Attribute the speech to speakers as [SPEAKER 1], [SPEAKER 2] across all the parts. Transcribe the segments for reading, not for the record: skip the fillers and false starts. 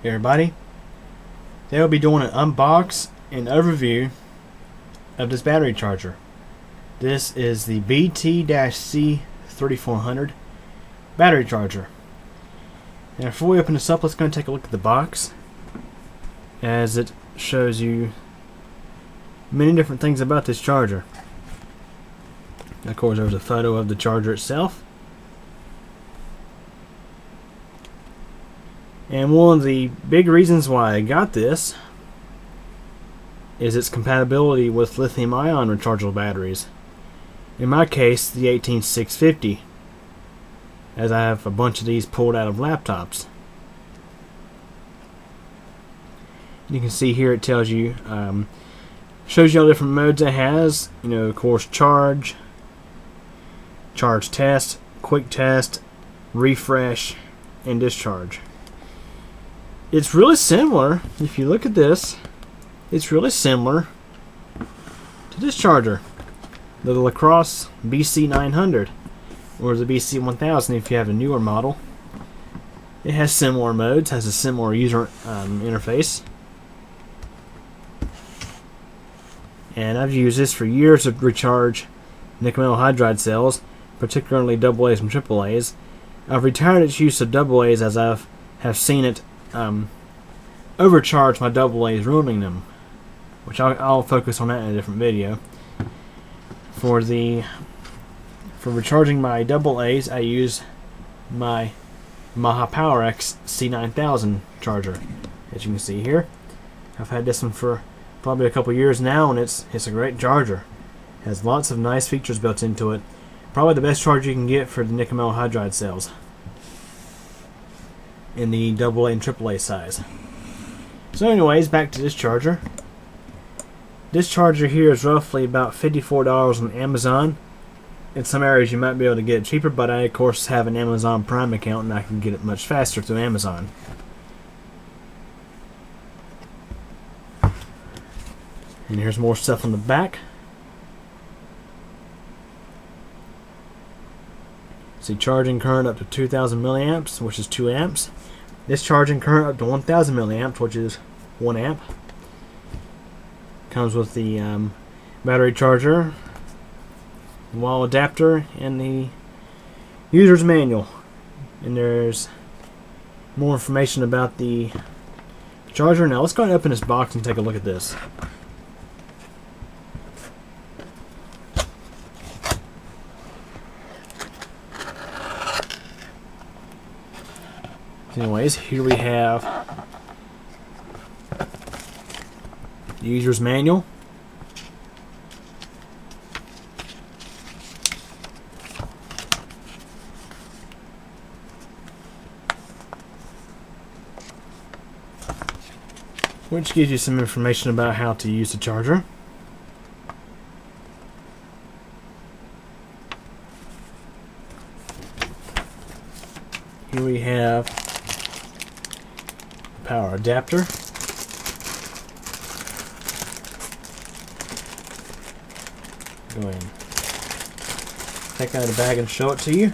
[SPEAKER 1] Hey everybody, today we'll be doing an unbox and overview of this battery charger. This is the BT-C3400 battery charger. Now before we open this up, let's go and take a look at the box, as it shows you many different things about this charger. Of course, there's a photo of the charger itself. And one of the big reasons why I got this is its compatibility with lithium-ion rechargeable batteries. In my case, the 18650, as I have a bunch of these pulled out of laptops. You can see here it tells you, shows you all different modes it has. You know, of course, charge test, quick test, refresh, and discharge. It's really similar, if you look at this, it's really similar to this charger, the LaCrosse BC900, or the BC1000 if you have a newer model. It has similar modes, has a similar user interface. And I've used this for years to recharge nickel metal hydride cells, particularly AA's and AAA's. I've retired its use of AA's as I have seen it overcharge my AA's, ruining them, which I'll focus on that in a different video. For recharging my AA's, I use my Maha PowerX C9000 charger. As you can see here, I've had this one for probably a couple years now, and it's a great charger. It has lots of nice features built into it. Probably the best charger you can get for the nickel metal hydride cells in the AA and AAA size. So anyways, back to this charger. This charger here is roughly about $54 on Amazon. In some areas you might be able to get it cheaper, but I of course have an Amazon Prime account and I can get it much faster through Amazon. And here's more stuff on the back. See, charging current up to 2000 milliamps, which is 2 amps. This charging current up to 1000 milliamps, which is 1 amp. Comes with the battery charger, wall adapter, and the user's manual. And there's more information about the charger. Now let's go ahead and open this box and take a look at this. Anyways, here we have the user's manual. Which gives you some information about how to use the charger. Here we have power adapter. Go ahead and take out of the bag and show it to you.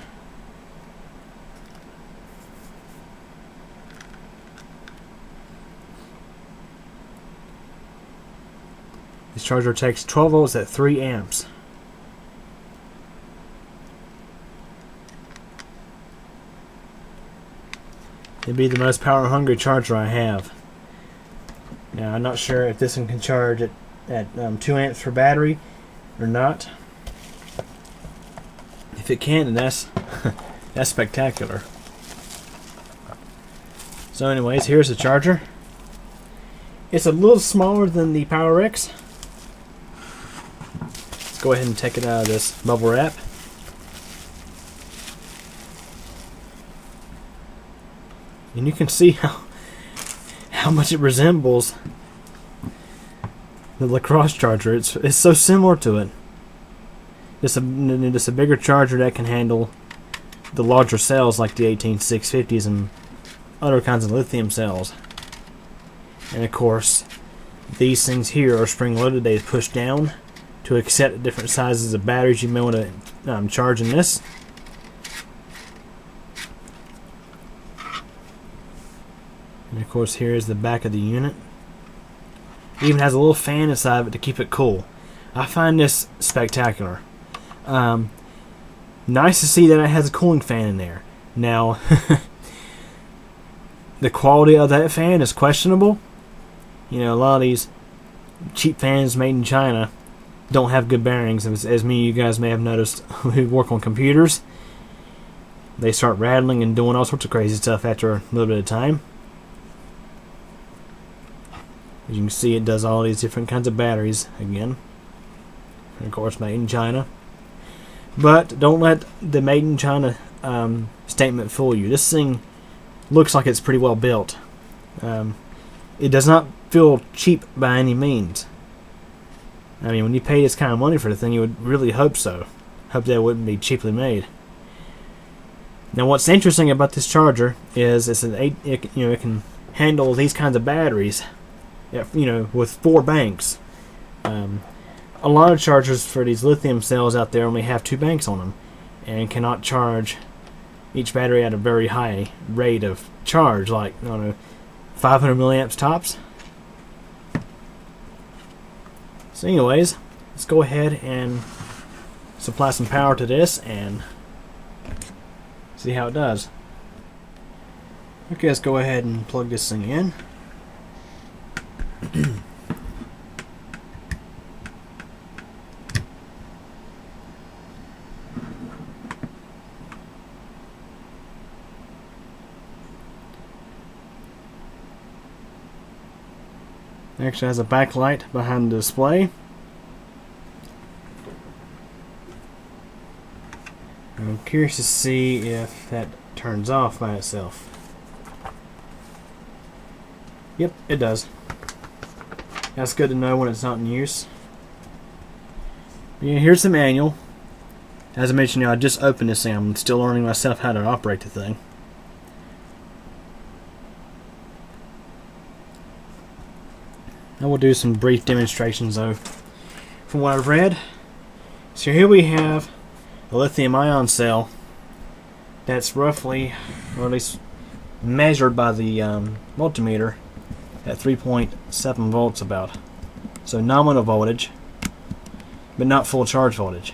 [SPEAKER 1] This charger takes 12 volts at 3 amps. It'd be the most power-hungry charger I have. Now, I'm not sure if this one can charge at 2 amps for battery or not. If it can, then that's that's spectacular. So, anyways, here's the charger. It's a little smaller than the PowerX. Let's go ahead and take it out of this bubble wrap. And you can see how much it resembles the LaCrosse charger. It's so similar to it. Just a bigger charger that can handle the larger cells like the 18650s and other kinds of lithium cells. And of course, these things here are spring loaded. They push down to accept different sizes of batteries you may want to charge in this. course, here is the back of the unit. It even has a little fan inside of it to keep it cool. I find this spectacular. Nice to see that it has a cooling fan in there. Now, the quality of that fan is questionable. You know, a lot of these cheap fans made in China don't have good bearings, as many of you guys may have noticed who work on computers. They start rattling and doing all sorts of crazy stuff after a little bit of time. As you can see, it does all these different kinds of batteries again. And of course, made in China. But don't let the made in China statement fool you. This thing looks like it's pretty well built. It does not feel cheap by any means. I mean, when you pay this kind of money for the thing, you would really hope so. Hope that it wouldn't be cheaply made. Now, what's interesting about this charger is it can handle these kinds of batteries, with 4 banks. A lot of chargers for these lithium cells out there only have 2 banks on them, and cannot charge each battery at a very high rate of charge, like 500 milliamps tops. So anyways, let's go ahead and supply some power to this and see how it does. Okay, let's go ahead and plug this thing in. Actually has a backlight behind the display. I'm curious to see if that turns off by itself. Yep, it does. That's good to know when it's not in use. Yeah, here's the manual. As I mentioned, I just opened this thing. I'm still learning myself how to operate the thing. I will do some brief demonstrations though. From what I've read, so here we have a lithium-ion cell that's roughly, or at least measured by the multimeter, at 3.7 volts about. So nominal voltage, but not full charge voltage.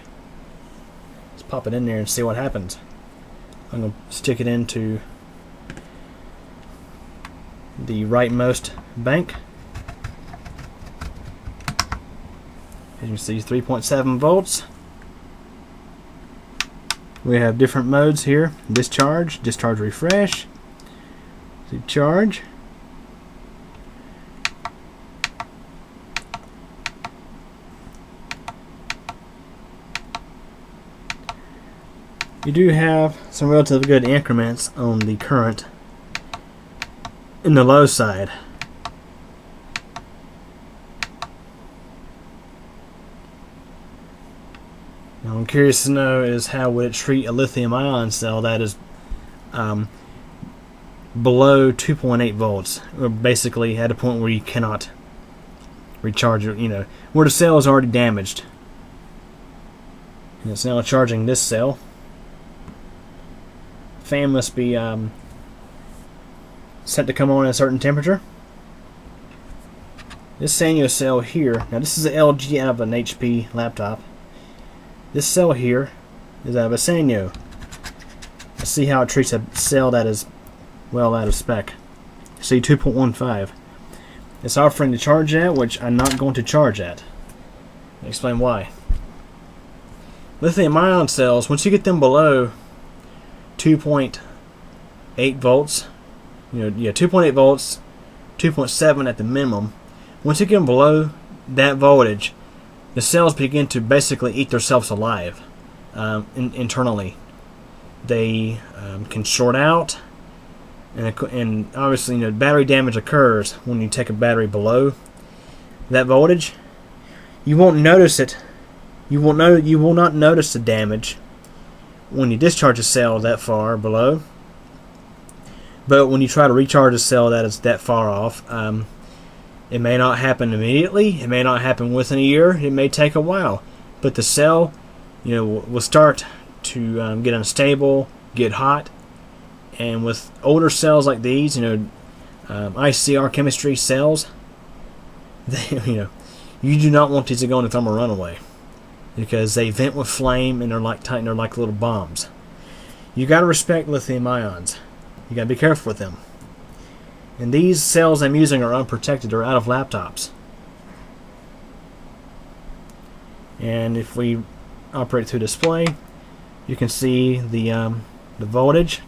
[SPEAKER 1] Let's pop it in there and see what happens. I'm going to stick it into the rightmost bank. As you can see, 3.7 volts. We have different modes here. Discharge, discharge refresh, charge. You do have some relatively good increments on the current in the low side. Now I'm curious to know is how would it treat a lithium-ion cell that is below 2.8 volts, or basically at a point where you cannot recharge it, where the cell is already damaged. And it's now charging this cell. Fan must be set to come on at a certain temperature. This Sanyo cell here, now this is an LG out of an HP laptop. This cell here is out of a Sanyo. Let's see how it treats a cell that is well out of spec. See, 2.15. It's offering to charge at, which I'm not going to charge at. Let me explain why. Lithium-ion cells, once you get them below 2.8 volts, 2.8 volts, 2.7 at the minimum. Once you get them below that voltage, the cells begin to basically eat themselves alive internally. They can short out, and obviously, battery damage occurs when you take a battery below that voltage. You won't notice it. You will not notice the damage when you discharge a cell that far below. But when you try to recharge a cell that is that far off, it may not happen immediately. It may not happen within a year. It may take a while. But the cell, will start to get unstable, get hot. And with older cells like these, ICR chemistry cells, you do not want these to go in a thermal runaway, because they vent with flame and they're like little bombs. You got to respect lithium ions. You got to be careful with them. And these cells I'm using are unprotected. They're out of laptops. And if we operate through display, you can see the voltage.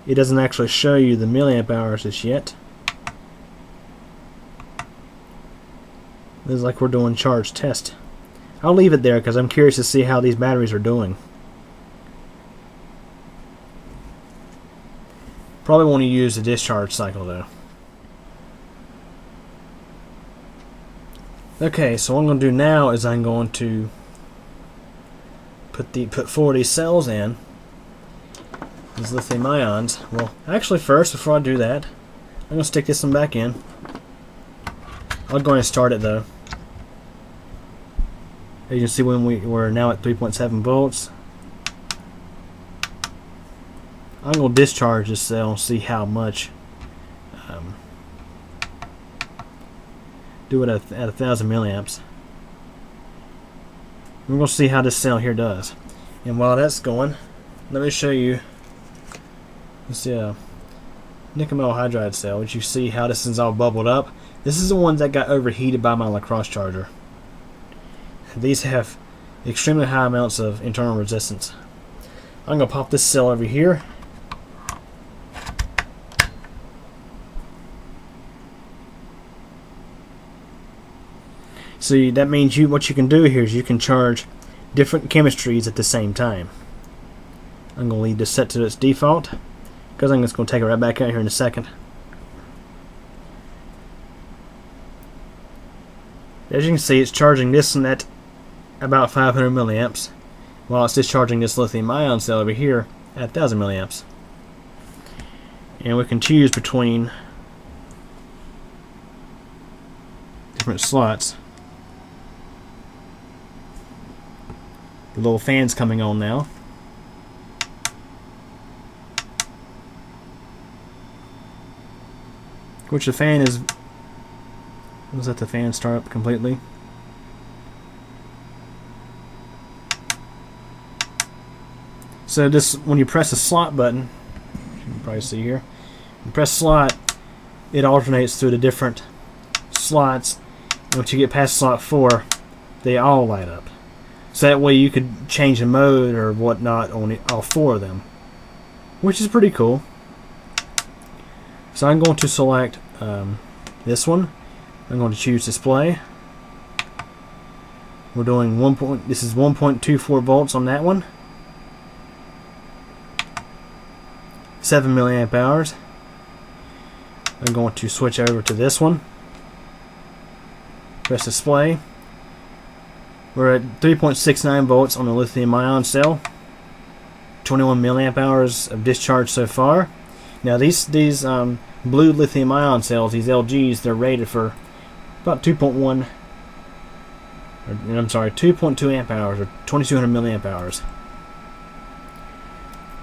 [SPEAKER 1] It doesn't actually show you the milliamp hours just yet. This is like we're doing charge test. I'll leave it there because I'm curious to see how these batteries are doing. Probably want to use the discharge cycle though. Okay, so what I'm going to do now is I'm going to put 4 of these cells in, these lithium ions. Well, actually first, before I do that, I'm going to stick this one back in. I'll go ahead and start it though. As you can see, when we're now at 3.7 volts. I'm going to discharge this cell and see how much. Do it at 1,000 milliamps. We're going to see how this cell here does. And while that's going, let me show you. Let's see a nickel metal hydride cell, which you see how this is all bubbled up. This is the one that got overheated by my lacrosse charger. These have extremely high amounts of internal resistance. I'm going to pop this cell over here. So that means what you can do here is you can charge different chemistries at the same time. I'm going to leave this set to its default because I'm just going to take it right back out here in a second. As you can see, it's charging this and that about 500 milliamps while it's discharging this lithium ion cell over here at 1,000 milliamps. And we can choose between different slots. The little fan's coming on now. Which the fan is... Let's let the fan start up completely. So this, when you press the slot button, you can probably see here, you press slot, it alternates through the different slots. And once you get past slot 4, they all light up. So that way you could change the mode or whatnot on all 4 of them, which is pretty cool. So I'm going to select this one. I'm going to choose display. We're doing this is 1.24 volts on that one. 7 milliamp hours. I'm going to switch over to this one. Press display. We're at 3.69 volts on the lithium ion cell. 21 milliamp hours of discharge so far. Now these blue lithium ion cells, these LGs, they're rated for about 2.2 amp hours or 2200 milliamp hours.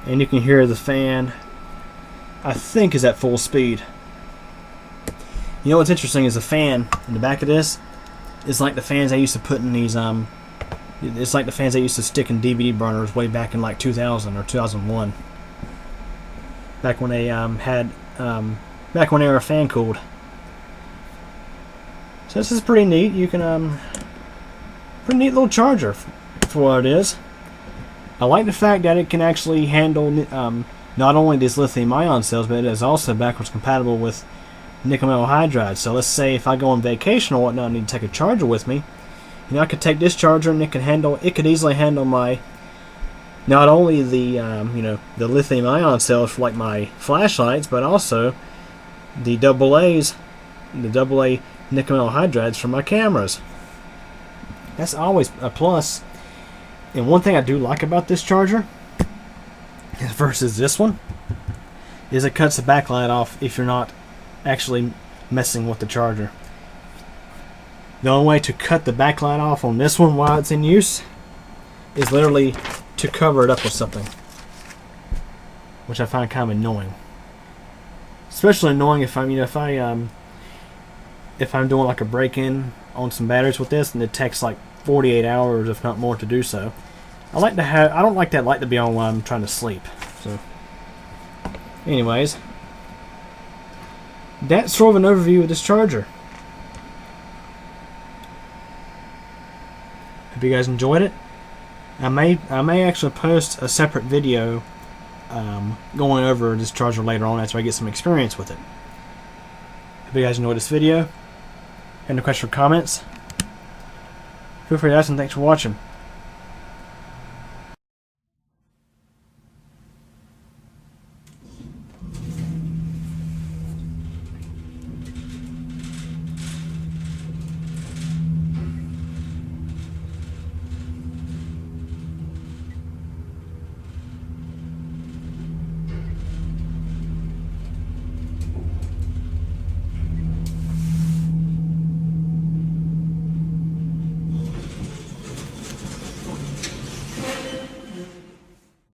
[SPEAKER 1] And you can hear the fan, I think, is at full speed. You know what's interesting is the fan in the back of this is like the fans I used to put in these it's like the fans I used to stick in DVD burners way back in like 2000 or 2001. Back when they back when they were fan cooled. So this is pretty neat. You can pretty neat little charger for what it is. I like the fact that it can actually handle not only these lithium ion cells, but it is also backwards compatible with nickel metal hydride. So let's say if I go on vacation or whatnot, I need to take a charger with me. I could take this charger and it could easily handle my, not only the the lithium ion cells for like my flashlights, but also the AA nickel metal hydrides for my cameras. That's always a plus. And one thing I do like about this charger versus this one is it cuts the backlight off if you're not actually messing with the charger. The only way to cut the backlight off on this one while it's in use is literally to cover it up with something. which I find kind of annoying. Especially annoying if I'm, if I'm doing like a break-in on some batteries with this, and it takes like 48 hours, if not more, to do so. I don't like that light to be on while I'm trying to sleep. So, anyways, that's sort of an overview of this charger. Hope you guys enjoyed it. I may actually post a separate video going over this charger later on after I get some experience with it. Hope you guys enjoyed this video. Any questions or comments? Feel free to ask, and thanks for watching.